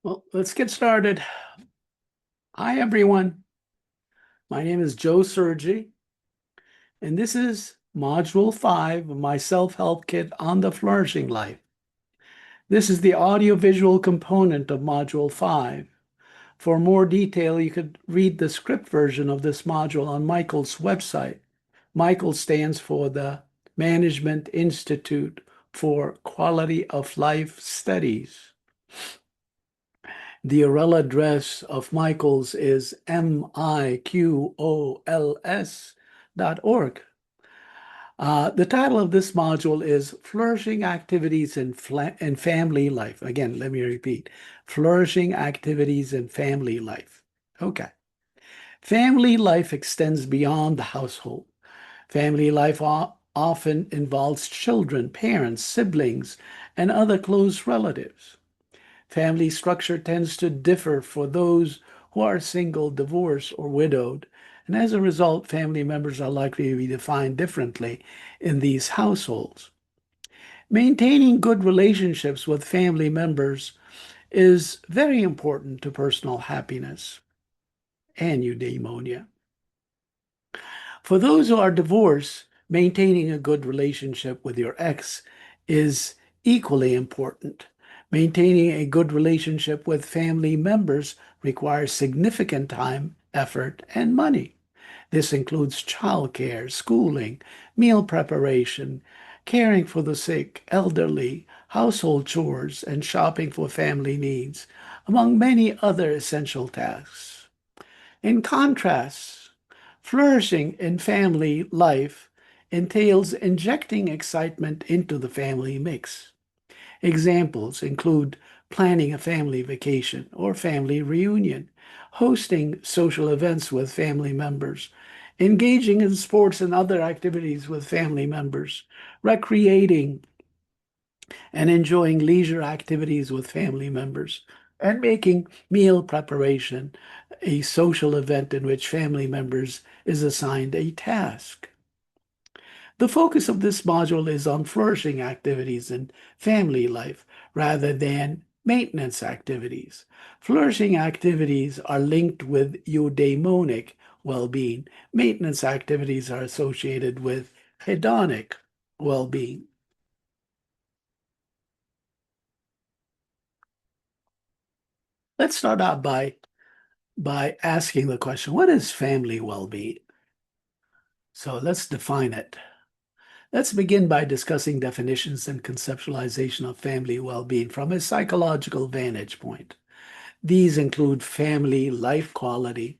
Well, let's get started. Hi, everyone. My name is Joe Sergi, and this is Module 5 of my self-help kit on the flourishing life. This is the audio-visual component of Module 5. For more detail, you could read the script version of this module on Michael's website. Michael stands for the Management Institute for Quality of Life Studies. The URL address of Michael's is miqols.org. The title of this module is Flourishing Activities in Family Life. Again, let me repeat, Flourishing Activities in Family Life. Okay. Family life extends beyond the household. Family life often involves children, parents, siblings, and other close relatives. Family structure tends to differ for those who are single, divorced, or widowed, and as a result, family members are likely to be defined differently in these households. Maintaining good relationships with family members is very important to personal happiness and eudaimonia. For those who are divorced, maintaining a good relationship with your ex is equally important. Maintaining a good relationship with family members requires significant time, effort, and money. This includes childcare, schooling, meal preparation, caring for the sick, elderly, household chores, and shopping for family needs, among many other essential tasks. In contrast, flourishing in family life entails injecting excitement into the family mix. Examples include planning a family vacation or family reunion, hosting social events with family members, engaging in sports and other activities with family members, recreating and enjoying leisure activities with family members, and making meal preparation a social event in which family members is assigned a task. The focus of this module is on flourishing activities in family life rather than maintenance activities. Flourishing activities are linked with eudaimonic well-being. Maintenance activities are associated with hedonic well-being. Let's start out by asking the question, what is family well-being? So let's define it. Let's begin by discussing definitions and conceptualization of family well-being from a psychological vantage point. These include family life quality,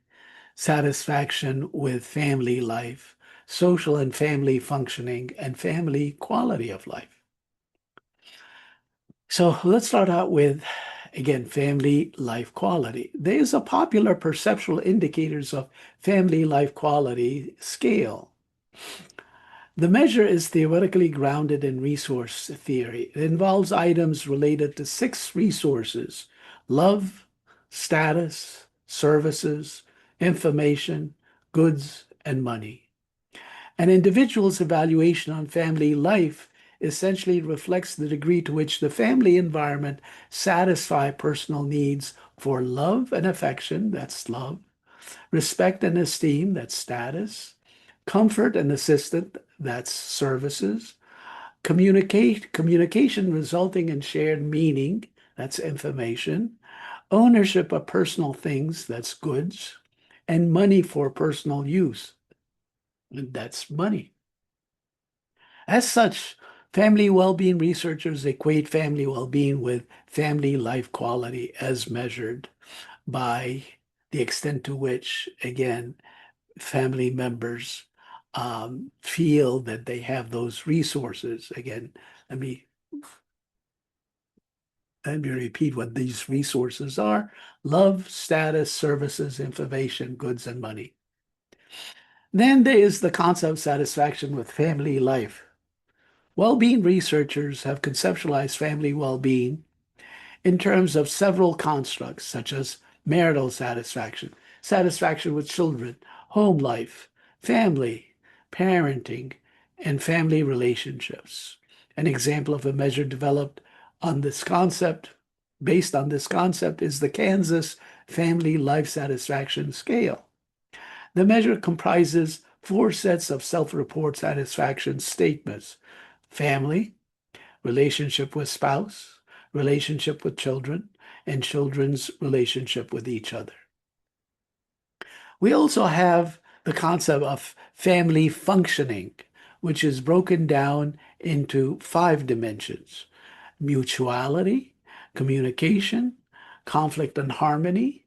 satisfaction with family life, social and family functioning, and family quality of life. So let's start out with, again, family life quality. There's a popular perceptual indicators of family life quality scale. The measure is theoretically grounded in resource theory. It involves items related to six resources: love, status, services, information, goods, and money. An individual's evaluation on family life essentially reflects the degree to which the family environment satisfy personal needs for love and affection, that's love, respect and esteem, that's status, comfort and assistance, that's services, communication resulting in shared meaning, that's information, ownership of personal things, that's goods, and money for personal use, that's money. As such, family well-being researchers equate family well-being with family life quality as measured by the extent to which, again, family members feel that they have those resources. Again, let me let me repeat what these resources are: love, status, services, information, goods, and money. Then there is the concept of satisfaction with family life. Well-being researchers have conceptualized family well-being in terms of several constructs, such as marital satisfaction, satisfaction with children, home life, family, parenting, and family relationships. An example of a measure developed on this concept based on this concept is the Kansas Family Life Satisfaction Scale. The measure comprises four sets of self-report satisfaction statements: family, relationship with spouse, relationship with children, and children's relationship with each other. We also have the concept of family functioning, which is broken down into five dimensions: mutuality, communication, conflict and harmony,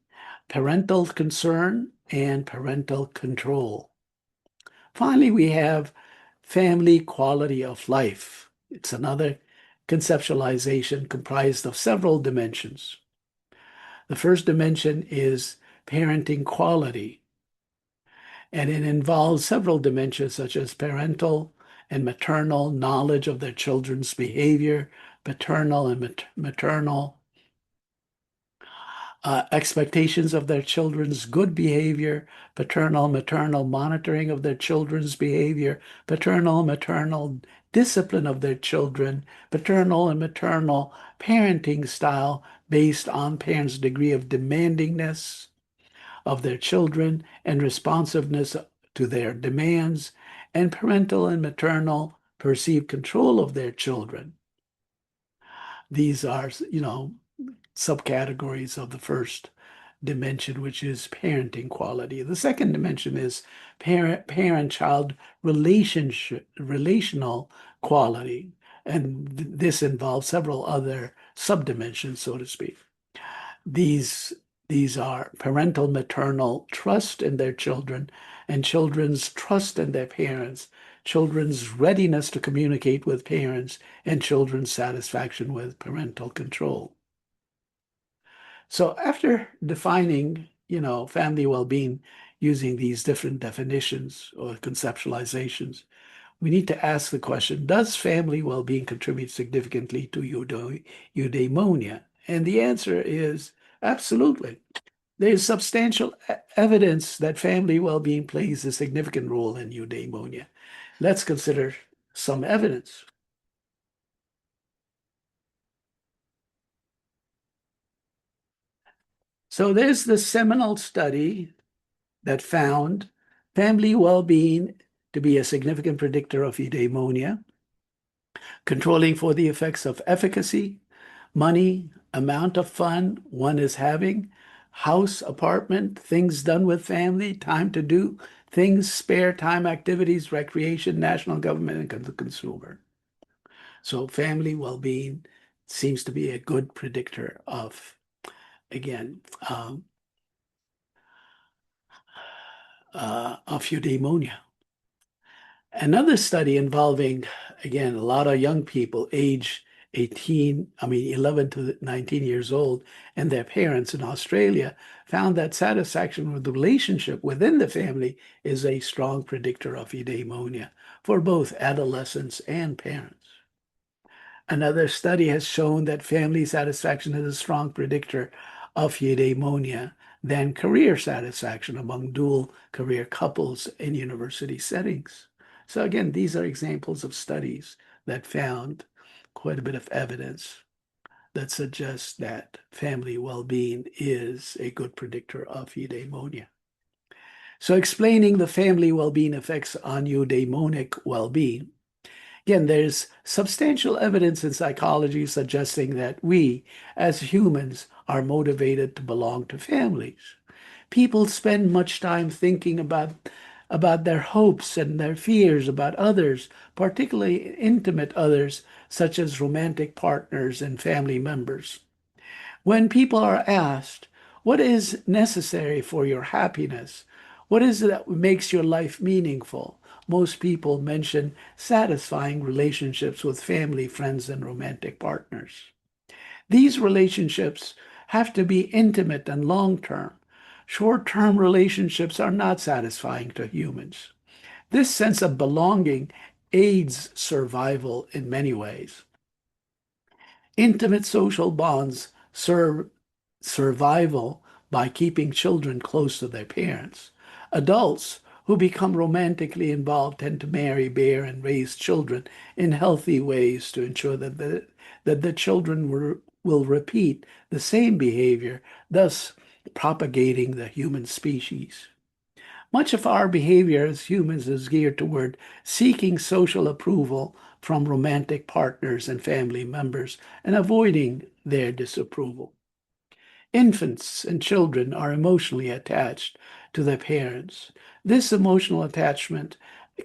parental concern, and parental control. Finally, we have family quality of life. It's another conceptualization comprised of several dimensions. The first dimension is parenting quality, and it involves several dimensions such as parental and maternal knowledge of their children's behavior, paternal and maternal expectations of their children's good behavior, paternal, maternal monitoring of their children's behavior, paternal, maternal discipline of their children, paternal and maternal parenting style based on parents' degree of demandingness of their children and responsiveness to their demands, and parental and maternal perceived control of their children. These are, subcategories of the first dimension, which is parenting quality. The second dimension is parent-child relational quality, and this involves several other subdimensions, so to speak. These these are parental maternal trust in their children and children's trust in their parents, children's readiness to communicate with parents, and children's satisfaction with parental control. So after defining, family well-being using these different definitions or conceptualizations, we need to ask the question, does family well-being contribute significantly to eudaimonia? And the answer is absolutely. There is substantial evidence that family well-being plays a significant role in eudaimonia. Let's consider some evidence. So there's the seminal study that found family well-being to be a significant predictor of eudaimonia, controlling for the effects of efficacy, money, amount of fun one is having, house, apartment, things done with family, time to do things, spare time activities, recreation, national government, and the consumer. So family well-being seems to be a good predictor of, again, of eudaimonia. Another study involving, again, a lot of young people, age 11 to 19 years old, and their parents in Australia, found that satisfaction with the relationship within the family is a strong predictor of eudaimonia for both adolescents and parents. Another study has shown that family satisfaction is a strong predictor of eudaimonia than career satisfaction among dual career couples in university settings. So again, these are examples of studies that found quite a bit of evidence that suggests that family well-being is a good predictor of eudaimonia. So explaining the family well-being effects on eudaimonic well-being, again, there's substantial evidence in psychology suggesting that we, as humans, are motivated to belong to families. People spend much time thinking about their hopes and their fears about others, particularly intimate others, such as romantic partners and family members. When people are asked, what is necessary for your happiness? What is it that makes your life meaningful? Most people mention satisfying relationships with family, friends, and romantic partners. These relationships have to be intimate and long-term. Short-term relationships are not satisfying to humans. This sense of belonging aids survival in many ways. Intimate social bonds serve survival by keeping children close to their parents. Adults who become romantically involved tend to marry, bear, and raise children in healthy ways to ensure that the children will repeat the same behavior, thus propagating the human species. Much of our behavior as humans is geared toward seeking social approval from romantic partners and family members and avoiding their disapproval. Infants and children are emotionally attached to their parents. This emotional attachment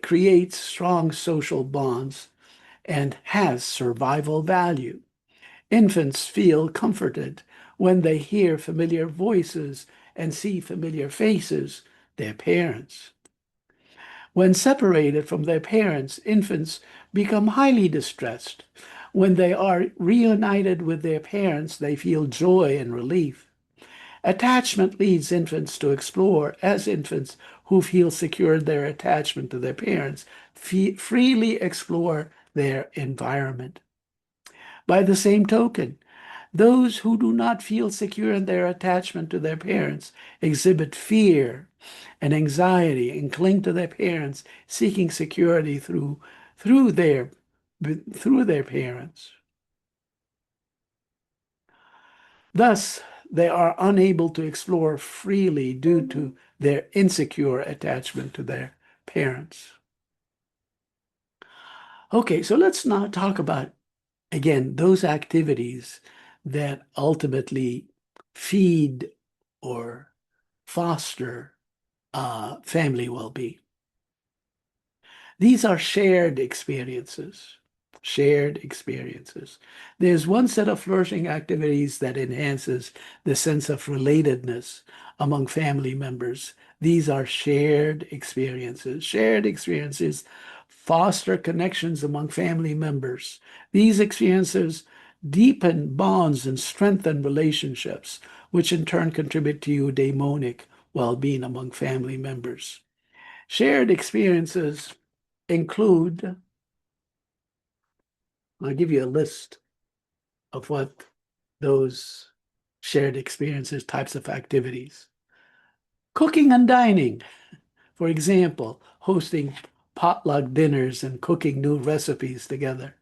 creates strong social bonds and has survival value. Infants feel comforted when they hear familiar voices and see familiar faces, their parents. When separated from their parents, infants become highly distressed. When they are reunited with their parents, they feel joy and relief. Attachment leads infants to explore, as infants who feel secure in their attachment to their parents freely explore their environment. By the same token, those who do not feel secure in their attachment to their parents exhibit fear and anxiety and cling to their parents, seeking security through their through their parents. Thus, they are unable to explore freely due to their insecure attachment to their parents. Okay, so let's now talk about, again, those activities that ultimately feed or foster family well-being. These are shared experiences. Shared experiences. There's one set of flourishing activities that enhances the sense of relatedness among family members. These are shared experiences. Shared experiences foster connections among family members. These experiences deepen bonds and strengthen relationships, which in turn contribute to eudaimonic well-being among family members. Shared experiences include, I'll give you a list of what those shared experiences, types of activities. Cooking and dining, for example, hosting potluck dinners and cooking new recipes together.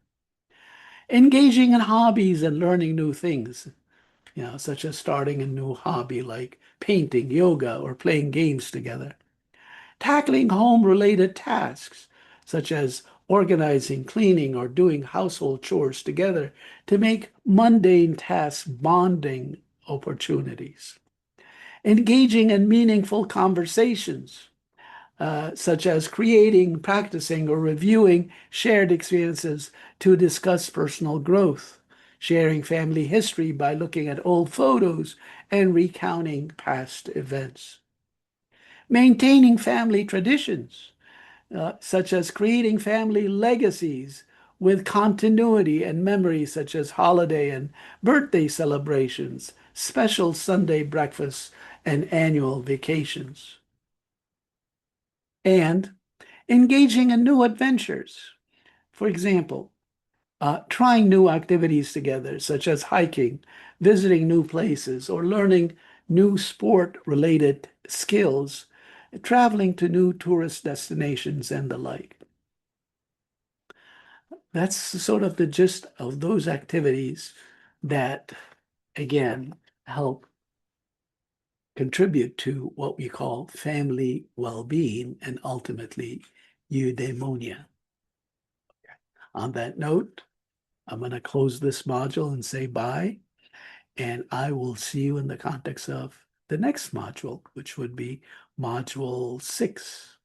Engaging in hobbies and learning new things, such as starting a new hobby like painting, yoga, or playing games together. Tackling home-related tasks, such as organizing, cleaning, or doing household chores together to make mundane tasks bonding opportunities. Engaging in meaningful conversations, such as creating, practicing, or reviewing shared experiences to discuss personal growth. Sharing family history by looking at old photos and recounting past events. Maintaining family traditions, such as creating family legacies with continuity and memories, such as holiday and birthday celebrations, special Sunday breakfasts, and annual vacations. And engaging in new adventures. For example, trying new activities together, such as hiking, visiting new places, or learning new sport-related skills, traveling to new tourist destinations, and the like. That's sort of the gist of those activities that, again, help contribute to what we call family well-being and ultimately eudaimonia. On that note, I'm going to close this module and say bye, and I will see you in the context of the next module, which would be module 6.